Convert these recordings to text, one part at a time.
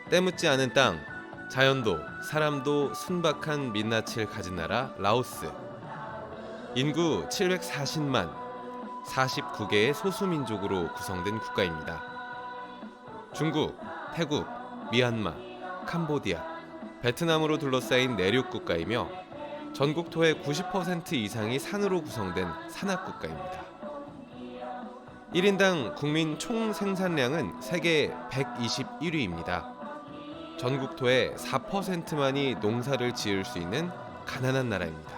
때묻지 않은 땅, 자연도 사람도 순박한 민낯을 가진 나라 라오스. 인구 740만, 49개의 소수민족으로 구성된 국가입니다. 중국, 태국, 미얀마, 캄보디아, 베트남으로 둘러싸인 내륙 국가이며 전국토의 90% 이상이 산으로 구성된 산악국가입니다. 1인당 국민 총 생산량은 세계 121위입니다. 전국토의 4%만이 농사를 지을 수 있는 가난한 나라입니다.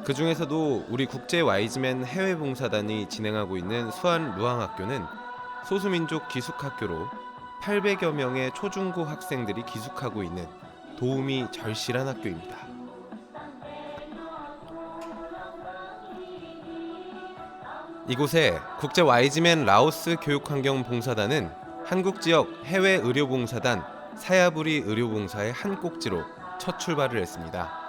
그 중에서도 우리 국제 와이즈맨 해외 봉사단이 진행하고 있는 수안 루앙학교는 소수민족 기숙학교로 800여 명의 초중고 학생들이 기숙하고 있는 도움이 절실한 학교입니다. 이곳에 국제 와이즈맨 라오스 교육환경봉사단은 한국 지역 해외 의료봉사단 사야부리 의료봉사의 한 꼭지로 첫 출발을 했습니다.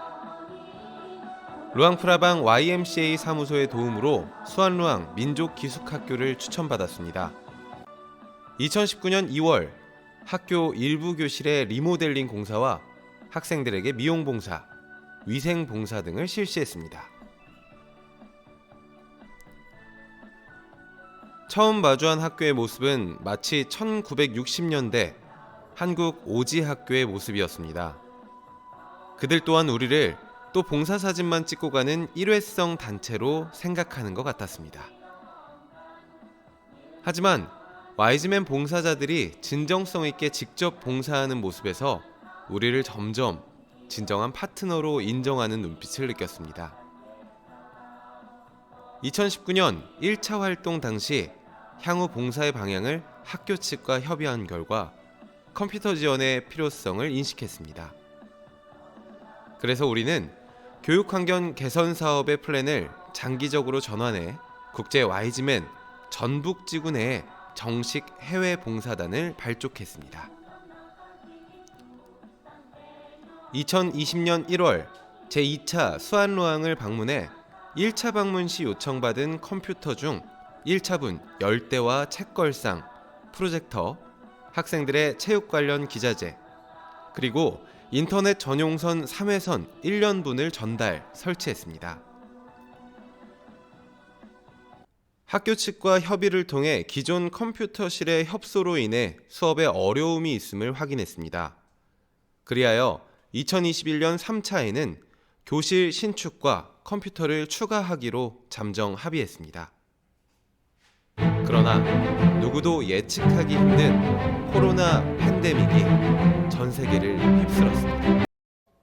루앙프라방 YMCA 사무소의 도움으로 수안루앙 민족기숙학교를 추천받았습니다. 2019년 2월 학교 일부 교실의 리모델링 공사와 학생들에게 미용봉사, 위생봉사 등을 실시했습니다. 처음 마주한 학교의 모습은 마치 1960년대 한국 오지 학교의 모습이었습니다. 그들 또한 우리를 또 봉사사진만 찍고 가는 일회성 단체로 생각하는 것 같았습니다. 하지만 와이즈맨 봉사자들이 진정성 있게 직접 봉사하는 모습에서 우리를 점점 진정한 파트너로 인정하는 눈빛을 느꼈습니다. 2019년 1차 활동 당시 향후 봉사의 방향을 학교 측과 협의한 결과 컴퓨터 지원의 필요성을 인식했습니다. 그래서 우리는 교육환경 개선 사업의 플랜을 장기적으로 전환해 국제 와이즈맨 전북지구 내에 정식 해외 봉사단을 발족했습니다. 2020년 1월 제2차 수안루앙을 방문해 1차 방문 시 요청받은 컴퓨터 중 1차분 열대와 책걸상, 프로젝터, 학생들의 체육 관련 기자재, 그리고 인터넷 전용선 3회선 1년분을 전달, 설치했습니다. 학교 측과 협의를 통해 기존 컴퓨터실의 협소로 인해 수업에 어려움이 있음을 확인했습니다. 그리하여 2021년 3차에는 교실 신축과 컴퓨터를 추가하기로 잠정 합의했습니다. 그러나 누구도 예측하기 힘든 코로나 팬데믹이 전 세계를 휩쓸었습니다.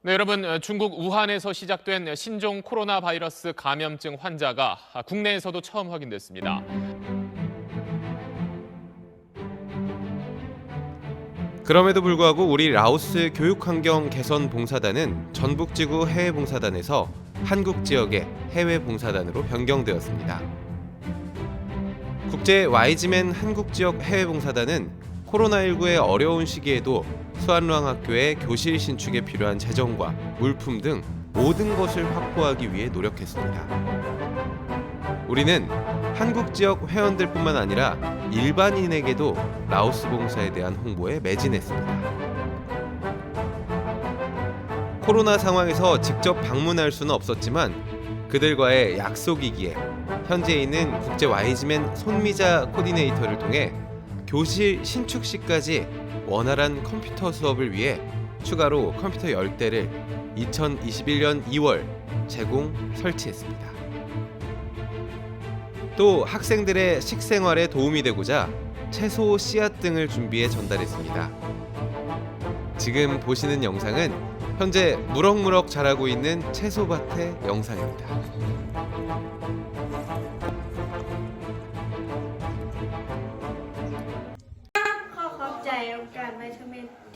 네, 여러분, 중국 우한에서 시작된 신종 코로나 바이러스 감염증 환자가 국내에서도 처음 확인됐습니다. 그럼에도 불구하고 우리 라오스 교육환경 개선 봉사단은 전북지구 해외봉사단에서 한국 지역의 해외봉사단으로 변경되었습니다. 국제 와이즈맨 한국지역 해외봉사단은 코로나19의 어려운 시기에도 수안루앙학교의 교실 신축에 필요한 재정과 물품 등 모든 것을 확보하기 위해 노력했습니다. 우리는 한국 지역 회원들뿐만 아니라 일반인에게도 라오스 봉사에 대한 홍보에 매진했습니다. 코로나 상황에서 직접 방문할 수는 없었지만 그들과의 약속이기에 현재 있는 국제 와이즈맨 손미자 코디네이터를 통해 교실 신축 시까지 원활한 컴퓨터 수업을 위해 추가로 컴퓨터 10대를 2021년 2월 제공 설치했습니다. 또 학생들의 식생활에 도움이 되고자 채소 씨앗 등을 준비해 전달했습니다. 지금 보시는 영상은 현재 무럭무럭 자라고 있는 채소밭의 영상입니다.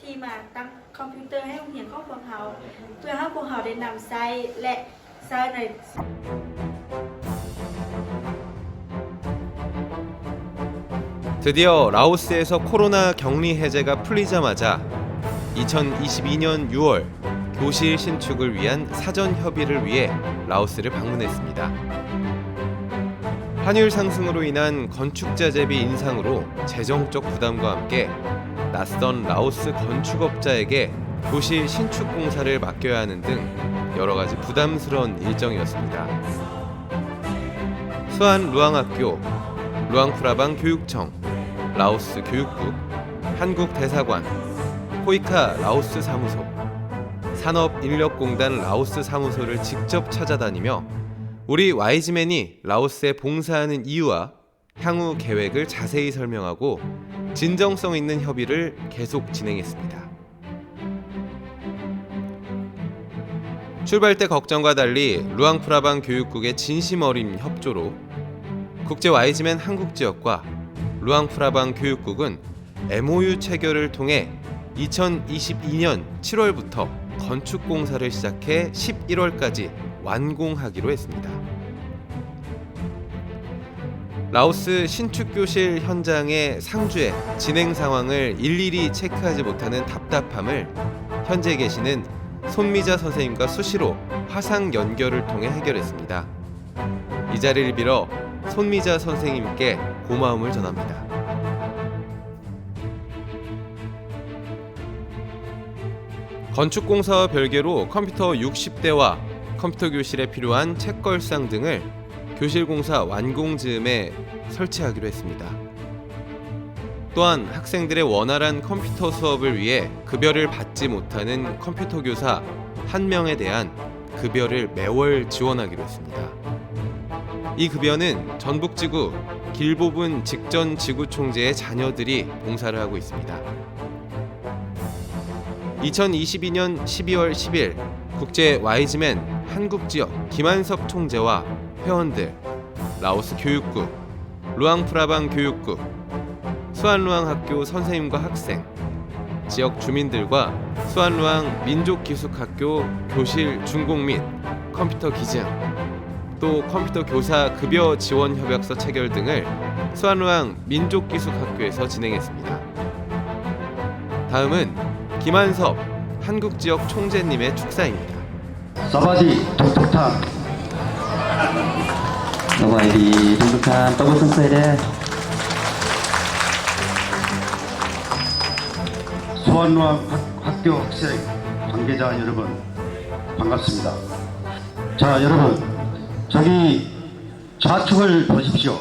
ที่มาตั้งคอมพิวเตอร์ให้โรงเรียนของพวกเขาเพื่อให้พวกเขาได้นำใช้และใช้ใน 드디어 라오스에서 코로나 격리 해제가 풀리자마자 2022년 6월 교실 신축을 위한 사전 협의를 위해 라오스를 방문했습니다. 환율 상승으로 인한 건축자재비 인상으로 재정적 부담과 함께 낯선 라오스 건축업자에게 교실 신축 공사를 맡겨야 하는 등 여러 가지 부담스러운 일정이었습니다. 수안 루앙학교, 루앙프라방 교육청, 라오스 교육국, 한국 대사관, 코이카 라오스 사무소, 산업인력공단 라오스 사무소를 직접 찾아다니며 우리 YG맨이 라오스에 봉사하는 이유와 향후 계획을 자세히 설명하고 진정성 있는 협의를 계속 진행했습니다. 출발 때 걱정과 달리 루앙프라방 교육국의 진심 어린 협조로 국제 YG맨 한국 지역과 루앙프라방 교육국은 MOU 체결을 통해 2022년 7월부터 건축 공사를 시작해 11월까지 완공하기로 했습니다. 라오스 신축교실 현장의 상주의 진행 상황을 일일이 체크하지 못하는 답답함을 현재 계시는 손미자 선생님과 수시로 화상 연결을 통해 해결했습니다. 이 자리를 빌어 손미자 선생님께 고마움을 전합니다. 건축공사와 별개로 컴퓨터 60대와 컴퓨터 교실에 필요한 책걸상 등을 교실공사 완공 즈음에 설치하기로 했습니다. 또한 학생들의 원활한 컴퓨터 수업을 위해 급여를 받지 못하는 컴퓨터 교사 1명에 대한 급여를 매월 지원하기로 했습니다. 이 급여는 전북지구 길보분 직전 지구총재의 자녀들이 봉사를 하고 있습니다. 2022년 12월 10일 국제 YG맨 한국지역 김한섭 총재와 회원들, 라오스 교육국, 루앙프라방 교육국, 수안루앙학교 선생님과 학생, 지역 주민들과 수안루앙 민족기숙학교 교실 준공 및 컴퓨터 기증, 또 컴퓨터 교사 급여 지원 협약서 체결 등을 수안루앙 민족기숙학교에서 진행했습니다. 다음은 김한섭 한국지역 총재님의 축사입니다. 사바디 톡톡탕 너바이디 톡톡탕 떠보성소에래 수안루앙 학교 학생 관계자 여러분 반갑습니다. 자 여러분 저기 좌측을 보십시오.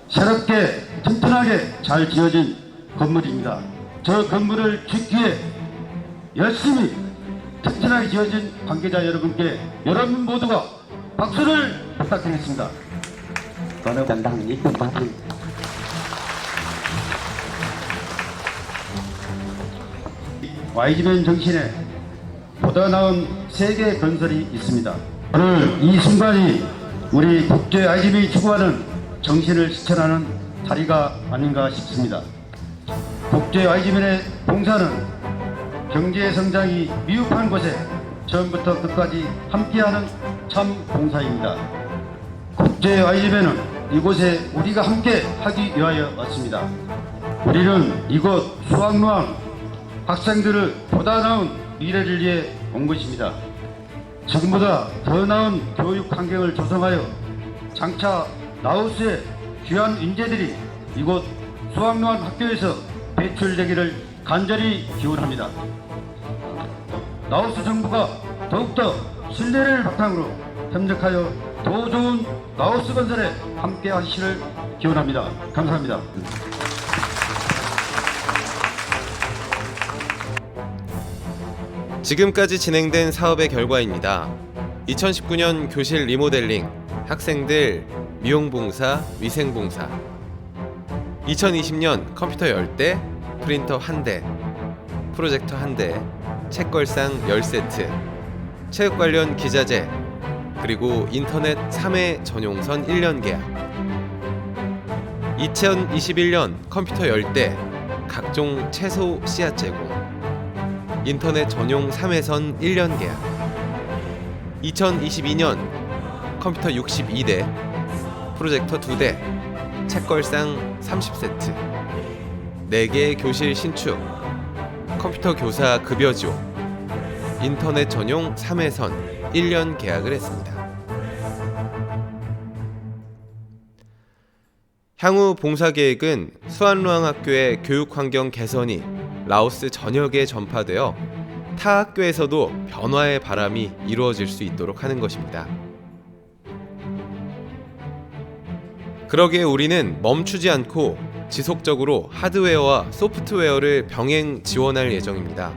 새롭게 튼튼하게 잘 지어진 건물입니다. 저 건물을 짓기 위해 열심히 튼튼하게 지어진 관계자 여러분께 여러분 모두가 박수를 부탁드리겠습니다. YG맨 정신에 보다 나은 세계 건설이 있습니다. 오늘 이 순간이 우리 국제 YG맨이 추구하는 정신을 실천하는 자리가 아닌가 싶습니다. 국제 YG맨의 봉사는 경제 성장이 미흡한 곳에 처음부터 끝까지 함께하는 참 봉사입니다. 국제 YG맨은 이곳에 우리가 함께 하기 위하여 왔습니다. 우리는 이곳 수앙루앙 학생들을 보다 나은 미래를 위해 온 것입니다. 지금보다 더 나은 교육 환경을 조성하여 장차 라오스의 귀한 인재들이 이곳 수앙루앙 학교에서 배출되기를 간절히 기원합니다. 라오스 정부가 더욱더 신뢰를 바탕으로 협력하여 더 좋은 라오스 건설에 함께 하시기를 기원합니다. 감사합니다. 지금까지 진행된 사업의 결과입니다. 2019년 교실 리모델링, 학생들 미용봉사, 위생봉사. 2020년 컴퓨터 10대, 프린터 1대, 프로젝터 1대, 책걸상 10세트, 체육 관련 기자재, 그리고 인터넷 3회 전용선 1년 계약. 2021년 컴퓨터 10대, 각종 채소 씨앗 제공, 인터넷 전용 3회선 1년 계약. 2022년 컴퓨터 62대, 프로젝터 2대, 책걸상 30세트, 4개의 교실 신축, 컴퓨터 교사 급여 지원, 인터넷 전용 3회선 1년 계약을 했습니다. 향후 봉사 계획은 수안루앙 학교의 교육 환경 개선이 라오스 전역에 전파되어 타 학교에서도 변화의 바람이 이루어질 수 있도록 하는 것입니다. 그러기에 우리는 멈추지 않고 지속적으로 하드웨어와 소프트웨어를 병행 지원할 예정입니다.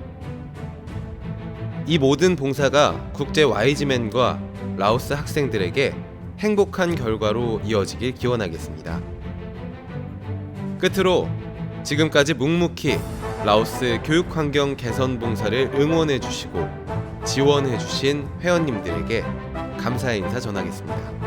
이 모든 봉사가 국제 와이즈맨과 라오스 학생들에게 행복한 결과로 이어지길 기원하겠습니다. 끝으로 지금까지 묵묵히 라오스 교육환경 개선 봉사를 응원해 주시고 지원해 주신 회원님들에게 감사의 인사 전하겠습니다.